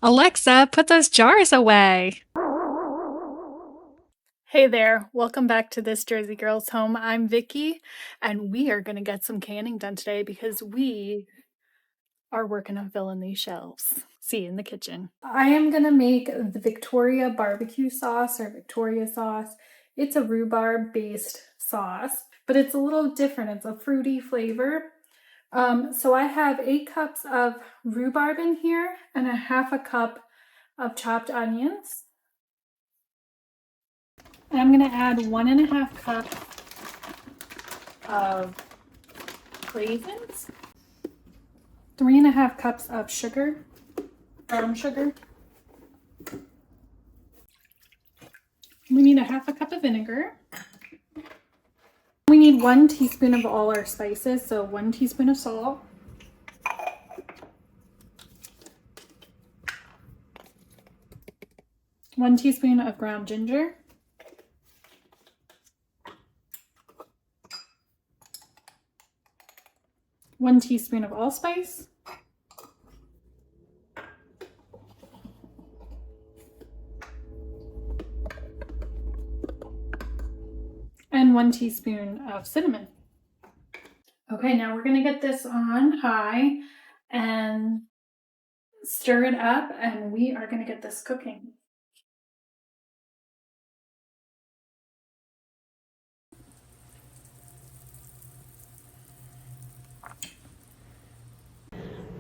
Alexa, put those jars away. Hey there, welcome back to this Jersey Girls home. I'm Vicky, and we are going to get some canning done today because we are working on filling these shelves. See you in the kitchen. I am going to make the Victoria BBQ sauce or Victoria sauce. It's a rhubarb based sauce, but it's a little different. It's a fruity flavor. So I have 8 cups of rhubarb in here and a half a cup of chopped onions. And I'm going to add 1.5 cups of raisins, 3.5 cups of sugar, brown sugar. We need a half a cup of vinegar. We need 1 teaspoon of all our spices, so 1 teaspoon of salt, 1 teaspoon of ground ginger, 1 teaspoon of allspice, and 1 teaspoon of cinnamon. Okay, now we're going to get this on high and stir it up, and we are going to get this cooking.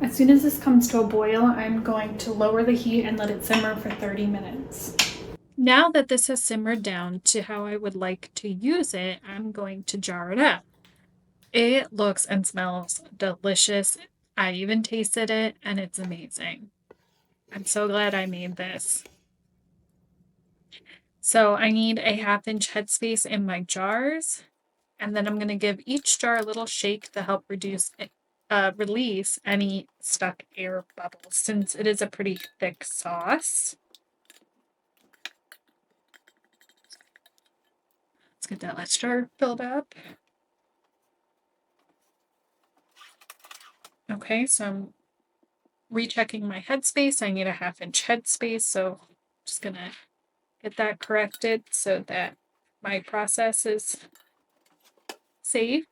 As soon as this comes to a boil, I'm going to lower the heat and let it simmer for 30 minutes. Now that this has simmered down to how I would like to use it, I'm going to jar it up. It looks and smells delicious. I even tasted it and it's amazing. I'm so glad I made this. So I need a 1/2 inch headspace in my jars, and then I'm going to give each jar a little shake to help release any stuck air bubbles since it is a pretty thick sauce. Let's get that last jar filled up. Okay, so I'm rechecking my headspace. I need a 1/2 inch headspace, so I'm just gonna get that corrected so that my process is safe.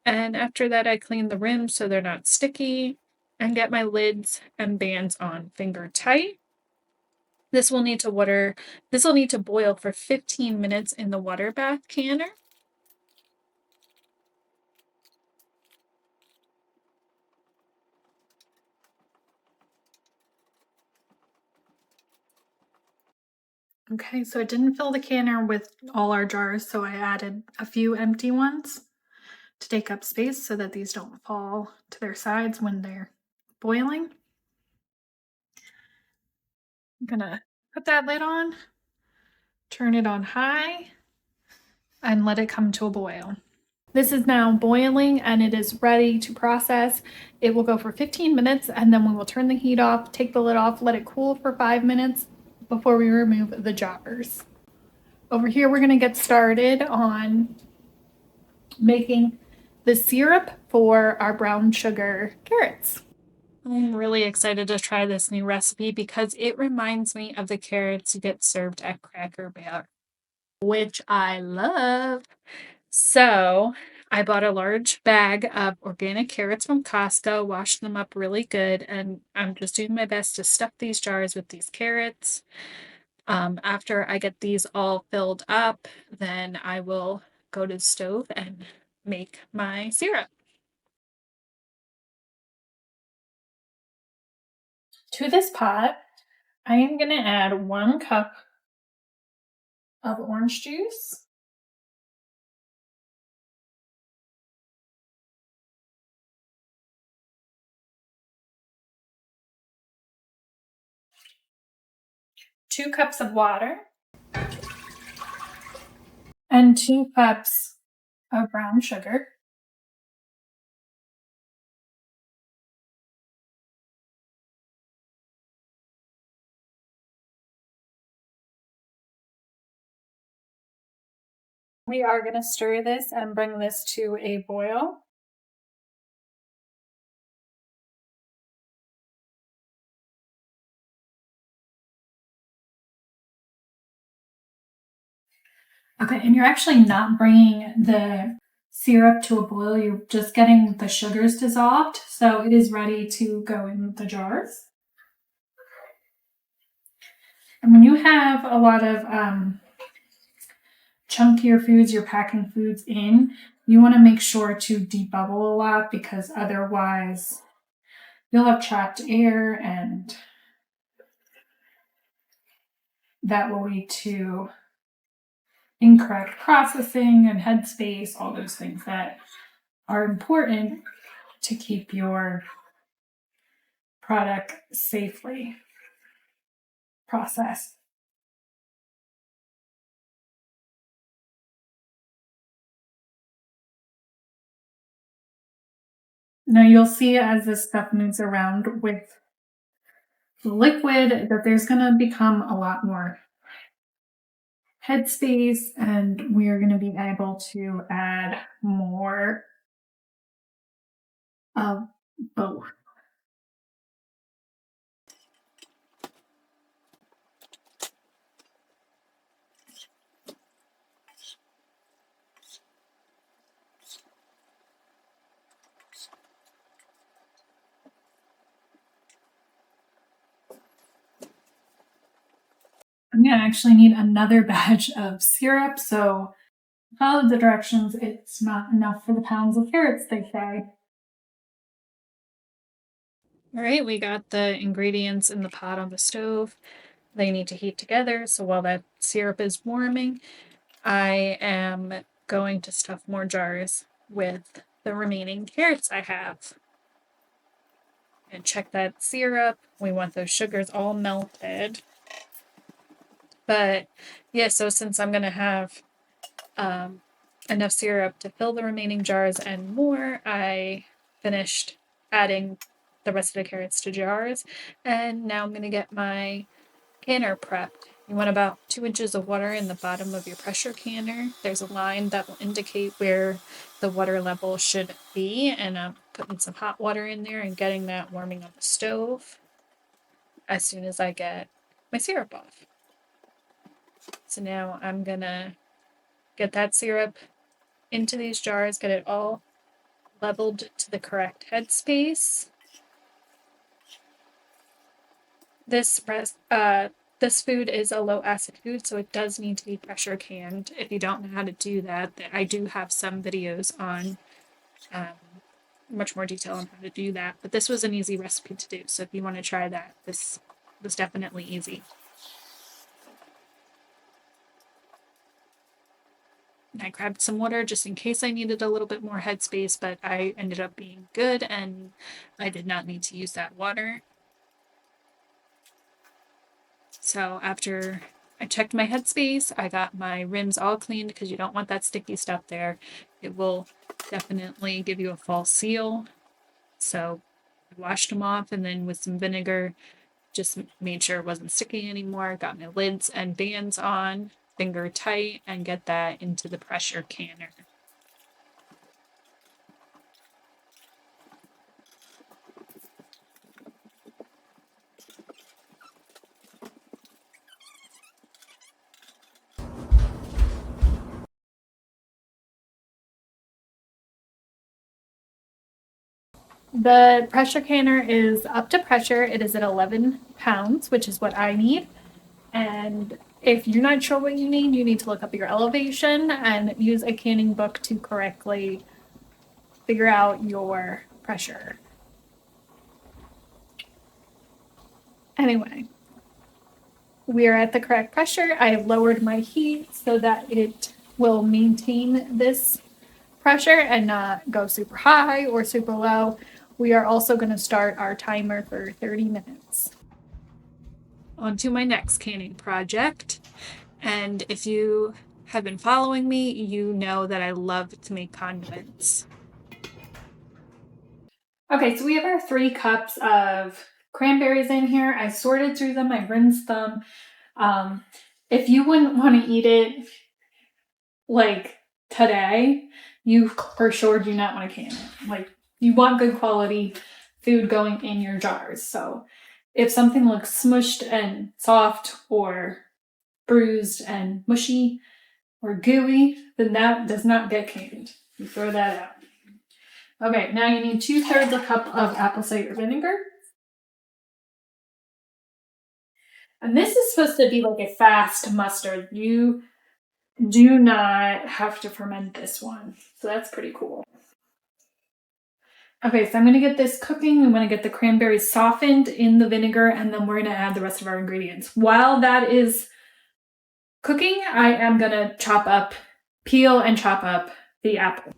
And after that, I clean the rims so they're not sticky and get my lids and bands on finger tight. This will need to boil for 15 minutes in the water bath canner. Okay, so it didn't fill the canner with all our jars, so I added a few empty ones to take up space so that these don't fall to their sides when they're boiling. I'm gonna put that lid on, turn it on high, and let it come to a boil. This is now boiling and it is ready to process. It will go for 15 minutes and then we will turn the heat off, take the lid off, let it cool for 5 minutes before we remove the jars. Over here, we're going to get started on making the syrup for our brown sugar carrots. I'm really excited to try this new recipe because it reminds me of the carrots you get served at Cracker Barrel, which I love. So I bought a large bag of organic carrots from Costco, washed them up really good, and I'm just doing my best to stuff these jars with these carrots. After I get these all filled up, then I will go to the stove and make my syrup. To this pot, I am going to add 1 cup of orange juice, 2 cups of water, and 2 cups of brown sugar. We are going to stir this and bring this to a boil. Okay, and you're actually not bringing the syrup to a boil, you're just getting the sugars dissolved, so it is ready to go in the jars. And when you have a lot of chunkier foods, you're packing foods in, you want to make sure to debubble a lot because otherwise you'll have trapped air and that will lead to incorrect processing and headspace, all those things that are important to keep your product safely processed. Now you'll see as this stuff moves around with the liquid that there's going to become a lot more headspace and we are going to be able to add more of both. I'm going to actually need another batch of syrup, so follow the directions. It's not enough for the pounds of carrots, they say. All right, we got the ingredients in the pot on the stove. They need to heat together, so while that syrup is warming, I am going to stuff more jars with the remaining carrots I have. And check that syrup. We want those sugars all melted. But yeah, so since I'm going to have enough syrup to fill the remaining jars and more, I finished adding the rest of the carrots to jars. And now I'm going to get my canner prepped. You want about 2 inches of water in the bottom of your pressure canner. There's a line that will indicate where the water level should be, and I'm putting some hot water in there and getting that warming on the stove as soon as I get my syrup off. So now I'm gonna get that syrup into these jars, get it all leveled to the correct headspace. This food is a low acid food, so it does need to be pressure canned. If you don't know how to do that, I do have some videos on much more detail on how to do that. But this was an easy recipe to do, so if you want to try that, this was definitely easy. I grabbed some water just in case I needed a little bit more headspace, but I ended up being good and I did not need to use that water. So after I checked my headspace, I got my rims all cleaned because you don't want that sticky stuff there. It will definitely give you a false seal. So I washed them off and then with some vinegar, just made sure it wasn't sticky anymore. Got my lids and bands on, finger tight, and get that into the pressure canner. The pressure canner is up to pressure. It is at 11 pounds, which is what I need. And if you're not sure what you need to look up your elevation and use a canning book to correctly figure out your pressure. Anyway, we are at the correct pressure. I have lowered my heat so that it will maintain this pressure and not go super high or super low. We are also going to start our timer for 30 minutes. On to my next canning project. And if you have been following me, you know that I love to make condiments. Okay, so we have our 3 cups of cranberries in here. I sorted through them, I rinsed them. If you wouldn't want to eat it like today, you for sure do not want to can it. Like, you want good quality food going in your jars. So if something looks smushed and soft or bruised and mushy, or gooey, then that does not get canned. You throw that out. Okay, now you need 2/3 a cup of apple cider vinegar. And this is supposed to be like a fast mustard. You do not have to ferment this one. So that's pretty cool. Okay, so I'm going to get this cooking. I'm going to get the cranberries softened in the vinegar, and then we're going to add the rest of our ingredients. While that is cooking, I am going to peel and chop up the apple.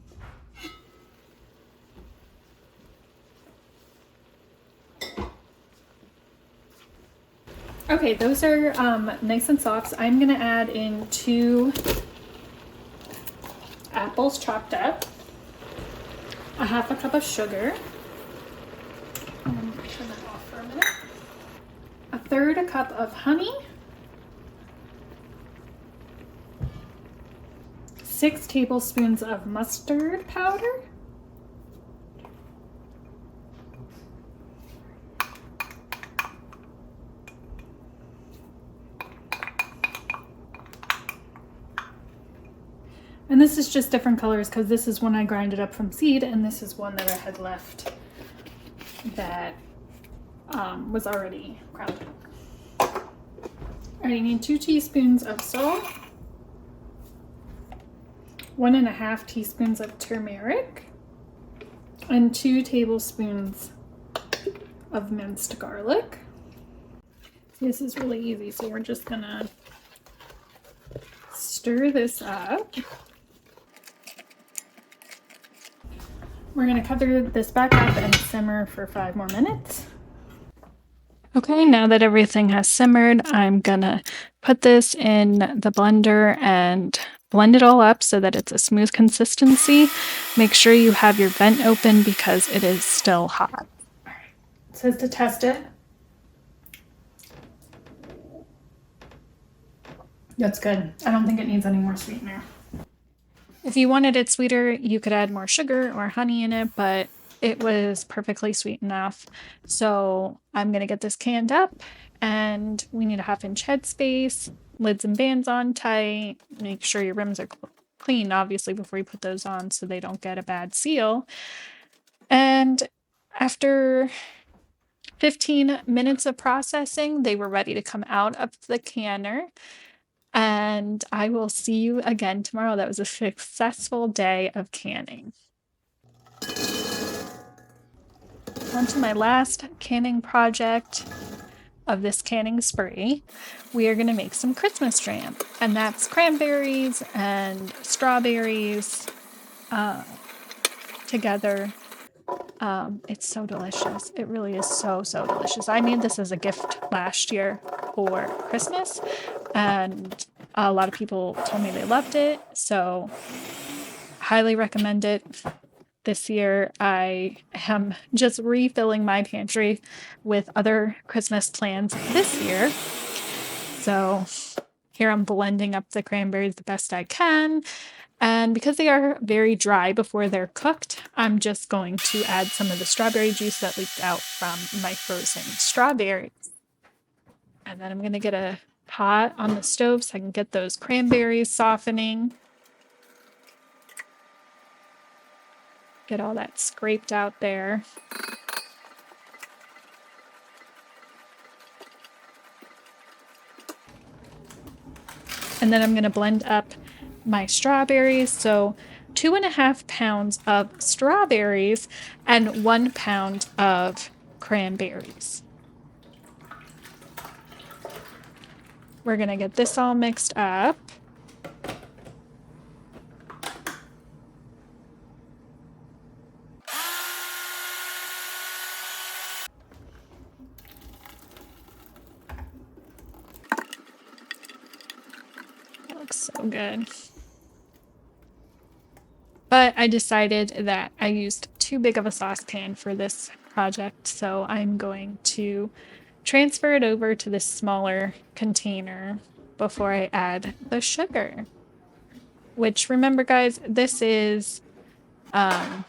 Okay, those are nice and soft. So I'm going to add in 2 apples chopped up, a 1/2 cup of sugar. Turn that off for a minute. 1/3 cup of honey, 6 tablespoons of mustard powder, and this is just different colors because this is one I grinded up from seed, and this is one that I had left that was already ground up. I need 2 teaspoons of salt, 1.5 teaspoons of turmeric, and 2 tablespoons of minced garlic. This is really easy, so we're just gonna stir this up. We're gonna cover this back up and simmer for 5 more minutes. Okay, now that everything has simmered, I'm gonna put this in the blender and blend it all up so that it's a smooth consistency. Make sure you have your vent open because it is still hot. It says to test it. That's good. I don't think it needs any more sweetener. If you wanted it sweeter, you could add more sugar or honey in it, but it was perfectly sweet enough. So I'm gonna get this canned up, and we need a 1/2-inch headspace, lids and bands on tight. Make sure your rims are clean, obviously, before you put those on so they don't get a bad seal. And after 15 minutes of processing, they were ready to come out of the canner. And I will see you again tomorrow. That was a successful day of canning. On to my last canning project of this canning spree. We are going to make some Christmas jam, and that's cranberries and strawberries together. It's so delicious. It really is so delicious. I made this as a gift last year for Christmas, and a lot of people told me they loved it, so highly recommend it. This year I am just refilling my pantry with other Christmas plans this year. So here I'm blending up the cranberries the best I can. And because they are very dry before they're cooked, I'm just going to add some of the strawberry juice that leaked out from my frozen strawberries. And then I'm going to get a pot on the stove so I can get those cranberries softening. Get all that scraped out there. And then I'm going to blend up my strawberries. So 2.5 pounds of strawberries and 1 pound of cranberries. We're going to get this all mixed up. That looks so good. But I decided that I used too big of a saucepan for this project, so I'm going to transfer it over to this smaller container before I add the sugar. Which, remember guys, this is a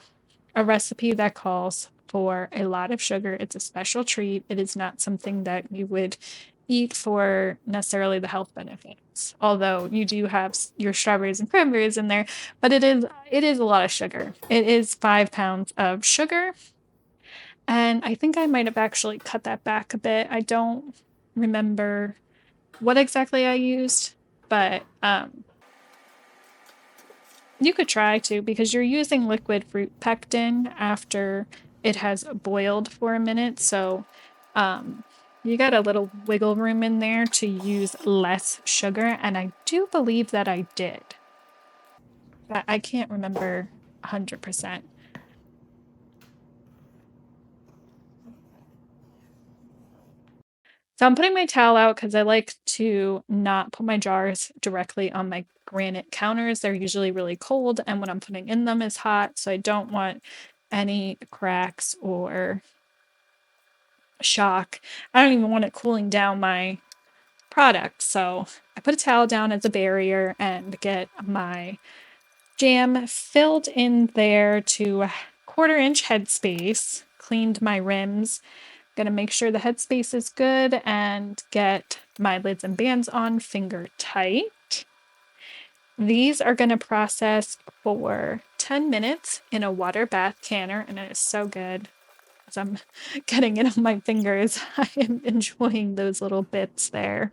recipe that calls for a lot of sugar. It's a special treat. It is not something that you would eat for necessarily the health benefits, although you do have your strawberries and cranberries in there, but it is a lot of sugar. It is 5 pounds of sugar, and I think I might have actually cut that back a bit. I don't remember what exactly I used, but you could try to, because you're using liquid fruit pectin after it has boiled for a minute, so you got a little wiggle room in there to use less sugar, and I do believe that I did, but I can't remember 100%. So I'm putting my towel out because I like to not put my jars directly on my granite counters. They're usually really cold, and what I'm putting in them is hot, so I don't want any cracks or shock. I don't even want it cooling down my product. So I put a towel down as a barrier and get my jam filled in there to a 1/4 inch headspace, cleaned my rims. Gonna make sure the headspace is good and get my lids and bands on finger tight. These are gonna process for 10 minutes in a water bath canner, and it is so good. As I'm getting it on my fingers, I am enjoying those little bits there.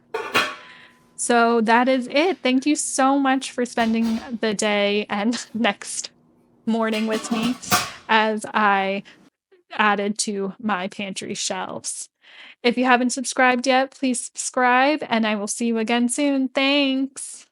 So that is it. Thank you so much for spending the day and next morning with me as I added to my pantry shelves. If you haven't subscribed yet, please subscribe, and I will see you again soon. Thanks.